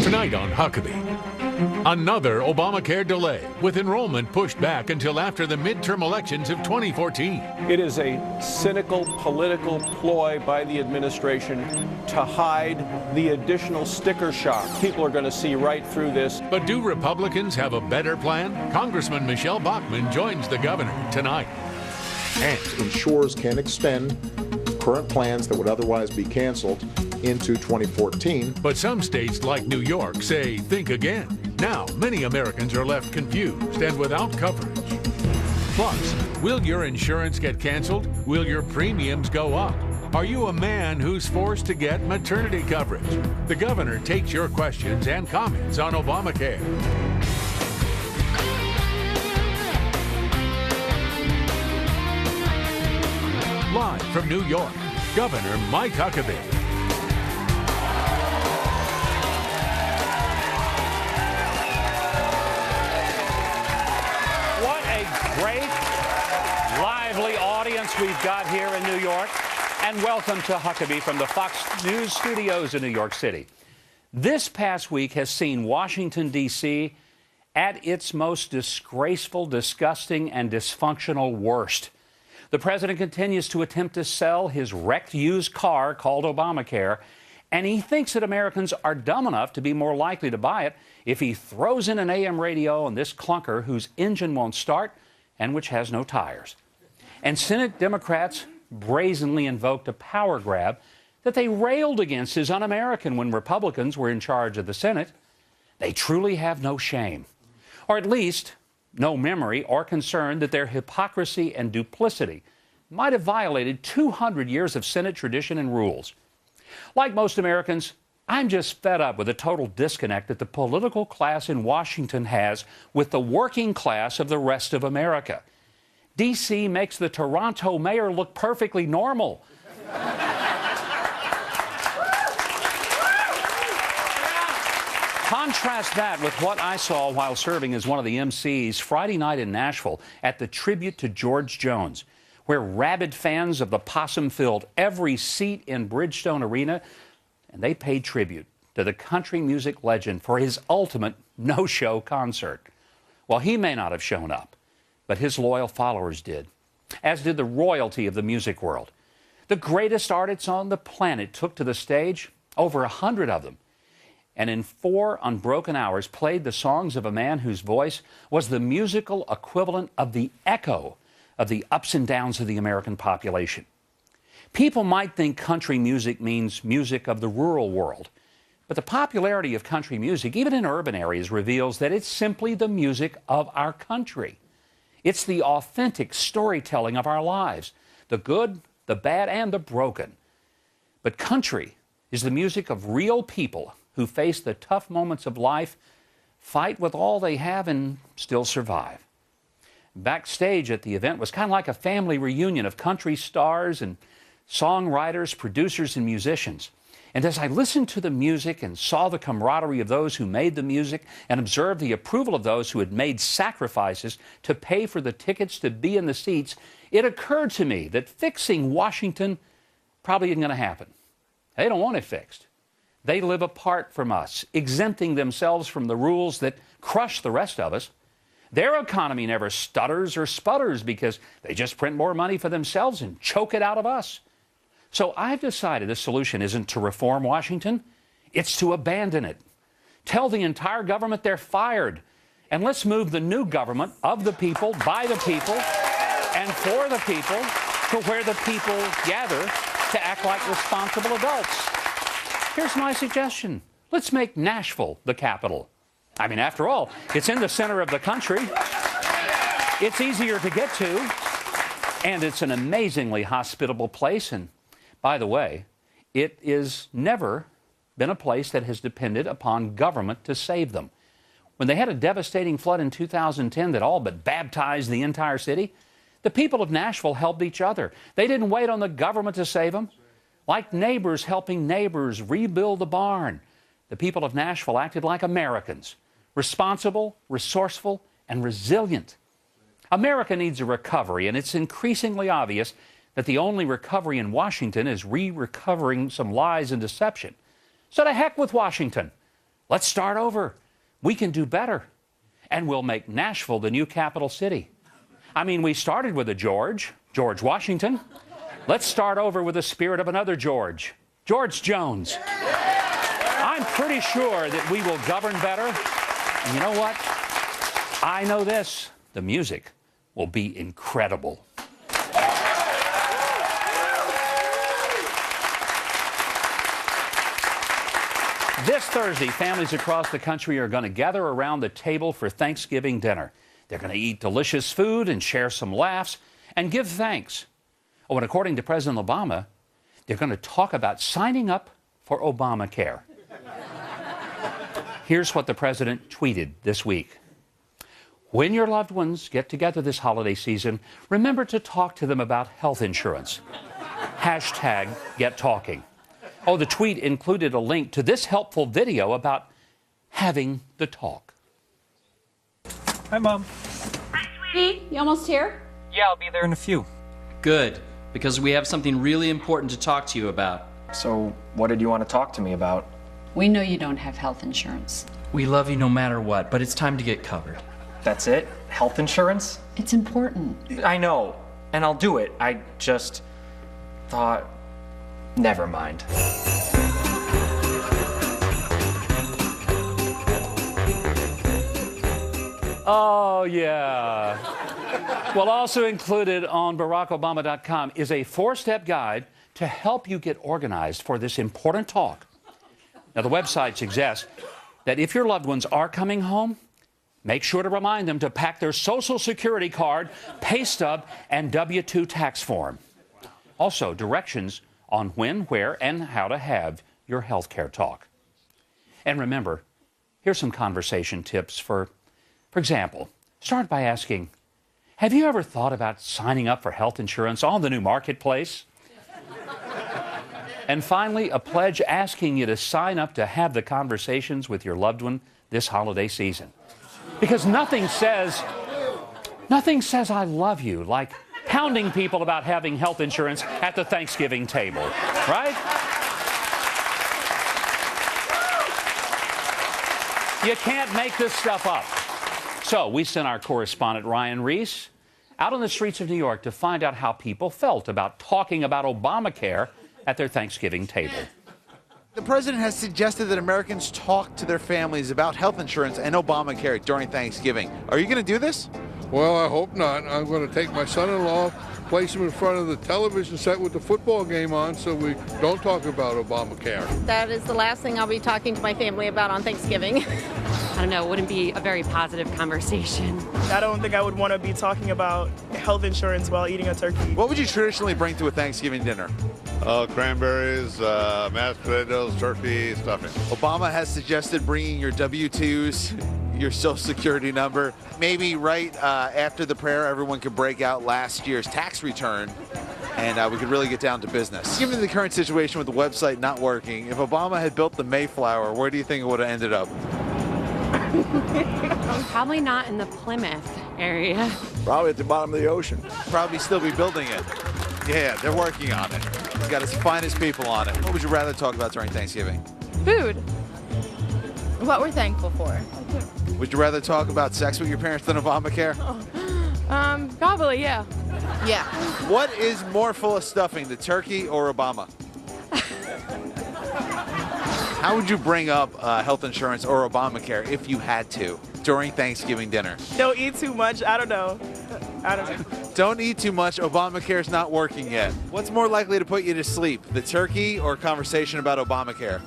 Tonight on Huckabee, another Obamacare delay with enrollment pushed back until after the midterm elections of 2014. It is a cynical political ploy by the administration to hide the additional sticker shock. People are going to see right through this. But do Republicans have a better plan? Congressman Michelle Bachmann joins the governor tonight. And insurers can extend current plans that would otherwise be canceled into 2014. But some states like New York say think again. Now, many Americans are left confused and without coverage. Plus, will your insurance get canceled? Will your premiums go up? Are you a man who's forced to get maternity coverage? The governor takes your questions and comments on Obamacare. Live from New York, Governor Mike Huckabee. What a great, lively audience we've got here in New York. And welcome to Huckabee from the Fox News studios in New York City. This past week has seen Washington, D.C. at its most disgraceful, disgusting, and dysfunctional worst. The president continues to attempt to sell his wrecked used car called Obamacare, and he thinks that Americans are dumb enough to be more likely to buy it if he throws in an AM radio on this clunker whose engine won't start and which has no tires. And Senate Democrats brazenly invoked a power grab that they railed against as un-American when Republicans were in charge of the Senate. They truly have no shame, or at least no memory or concern that their hypocrisy and duplicity might have violated 200 years of Senate tradition and rules. Like most Americans, I'm just fed up with the total disconnect that the political class in Washington has with the working class of the rest of America. D.C. makes the Toronto mayor look perfectly normal. Contrast that with what I saw while serving as one of the MCs Friday night in Nashville at the tribute to George Jones, where rabid fans of the Possum filled every seat in Bridgestone Arena, and they paid tribute to the country music legend for his ultimate no-show concert. Well, he may not have shown up, but his loyal followers did, as did the royalty of the music world. The greatest artists on the planet took to the stage, over 100 of them, and in 4 unbroken hours played the songs of a man whose voice was the musical equivalent of the echo of the ups and downs of the American population. People might think country music means music of the rural world, but the popularity of country music, even in urban areas, reveals that it's simply the music of our country. It's the authentic storytelling of our lives, the good, the bad, and the broken. But country is the music of real people who face the tough moments of life, fight with all they have, and still survive. Backstage at the event was kind of like a family reunion of country stars and songwriters, producers, and musicians. And as I listened to the music and saw the camaraderie of those who made the music and observed the approval of those who had made sacrifices to pay for the tickets to be in the seats, it occurred to me that fixing Washington probably isn't going to happen. They don't want it fixed. They live apart from us, exempting themselves from the rules that crush the rest of us. Their economy never stutters or sputters because they just print more money for themselves and choke it out of us. So I've decided the solution isn't to reform Washington, it's to abandon it. Tell the entire government they're fired, and let's move the new government of the people, by the people, and for the people to where the people gather to act like responsible adults. Here's my suggestion. Let's make Nashville the capital. I mean, after all, it's in the center of the country. It's easier to get to, and it's an amazingly hospitable place. And by the way, it has never been a place that has depended upon government to save them. When they had a devastating flood in 2010 that all but baptized the entire city, the people of Nashville helped each other. They didn't wait on the government to save them. Like neighbors helping neighbors rebuild the barn, the people of Nashville acted like Americans, responsible, resourceful, and resilient. America needs a recovery, and it's increasingly obvious that the only recovery in Washington is re-recovering some lies and deception. So to heck with Washington. Let's start over. We can do better. And we'll make Nashville the new capital city. I mean, we started with a George Washington. Let's start over with the spirit of another George Jones. I'm pretty sure that we will govern better. And you know what? I know this. The music will be incredible. This Thursday, families across the country are going to gather around the table for Thanksgiving dinner. They're going to eat delicious food and share some laughs and give thanks. Oh, and according to President Obama, they're going to talk about signing up for Obamacare. Here's what the president tweeted this week. When your loved ones get together this holiday season, remember to talk to them about health insurance. Hashtag get talking. Oh, the tweet included a link to this helpful video about having the talk. Hi, Mom. Hi, sweetie. You almost here? Yeah, I'll be there in a few. Good, because we have something really important to talk to you about. So, what did you want to talk to me about? We know you don't have health insurance. We love you no matter what, but it's time to get covered. That's it? Health insurance? It's important. I know, and I'll do it. I just thought, never mind. Oh, yeah. Well, also included on BarackObama.com is a 4-step guide to help you get organized for this important talk. Now, the website suggests that if your loved ones are coming home, make sure to remind them to pack their Social Security card, pay stub, and W-2 tax form. Also, directions on when, where, and how to have your health care talk. And remember, here's some conversation tips for example, start by asking, have you ever thought about signing up for health insurance on the new marketplace? And finally, a pledge asking you to sign up to have the conversations with your loved one this holiday season. Because nothing says I love you like hounding people about having health insurance at the Thanksgiving table, right? You can't make this stuff up. So we sent our correspondent Ryan Reese out on the streets of New York to find out how people felt about talking about Obamacare at their Thanksgiving table. The president has suggested that Americans talk to their families about health insurance and Obamacare during Thanksgiving. Are you going to do this? Well, I hope not. I'm going to take my son-in-law, place him in front of the television set with the football game on so we don't talk about Obamacare. That is the last thing I'll be talking to my family about on Thanksgiving. I don't know, it wouldn't be a very positive conversation. I don't think I would want to be talking about health insurance while eating a turkey. What would you traditionally bring to a Thanksgiving dinner? Cranberries, mashed potatoes, turkey, stuffing. Obama has suggested bringing your W-2s, your Social Security number. Maybe right after the prayer, everyone could break out last year's tax return, and we could really get down to business. Given the current situation with the website not working, if Obama had built the Mayflower, where do you think it would have ended up? Probably not in the Plymouth area. Probably at the bottom of the ocean. Probably still be building it. Yeah, they're working on it. He's got his finest people on it. What would you rather talk about during Thanksgiving? Food. What we're thankful for. Would you rather talk about sex with your parents than Obamacare? Probably, yeah. Yeah. What is more full of stuffing, the turkey or Obama? How would you bring up health insurance or Obamacare if you had to during Thanksgiving dinner? Don't eat too much. I don't know. Don't eat too much. Obamacare's not working yet. What's more likely to put you to sleep, the turkey or conversation about Obamacare?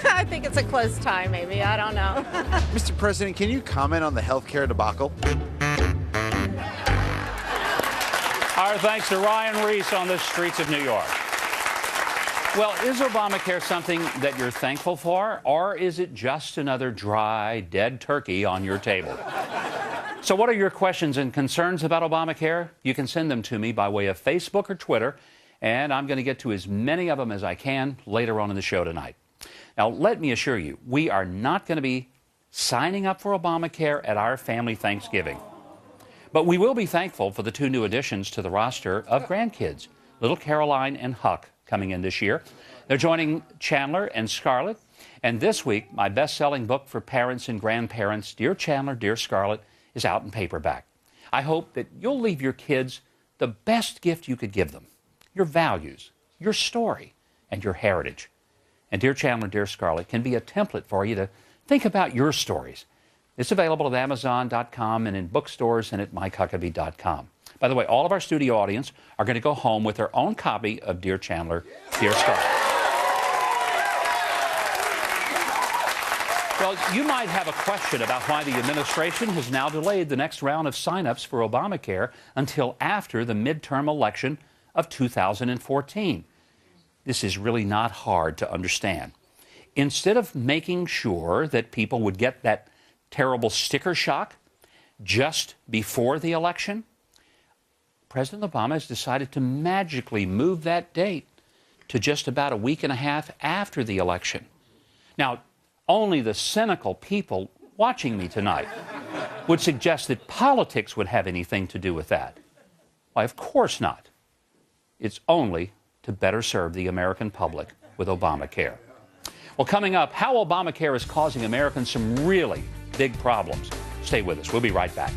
I think it's a close tie, maybe. I don't know. Mr. President, can you comment on the healthcare debacle? Our thanks to Ryan Reese on the streets of New York. Well, is Obamacare something that you're thankful for, or is it just another dry, dead turkey on your table? So what are your questions and concerns about Obamacare? You can send them to me by way of Facebook or Twitter, and I'm going to get to as many of them as I can later on in the show tonight. Now, let me assure you, we are not going to be signing up for Obamacare at our family Thanksgiving. But we will be thankful for the 2 new additions to the roster of grandkids, little Caroline and Huck, coming in this year. They're joining Chandler and Scarlett And this week, my best-selling book for parents and grandparents, Dear Chandler, Dear Scarlett, is out in paperback. I hope that you'll leave your kids the best gift you could give them, your values, your story, and your heritage. And Dear Chandler, Dear Scarlett can be a template for you to think about your stories. It's available at Amazon.com and in bookstores and at MikeHuckabee.com. By the way, all of our studio audience are going to go home with their own copy of Dear Chandler, Dear Scarlett. Well, you might have a question about why the administration has now delayed the next round of sign-ups for Obamacare until after the midterm election of 2014. This is really not hard to understand. Instead of making sure that people would get that terrible sticker shock just before the election, President Obama has decided to magically move that date to just about a week and a half after the election. Now, only the cynical people watching me tonight would suggest that politics would have anything to do with that. Why, of course not. It's only to better serve the American public with Obamacare. Well, coming up, how Obamacare is causing Americans some really big problems. Stay with us. We'll be right back.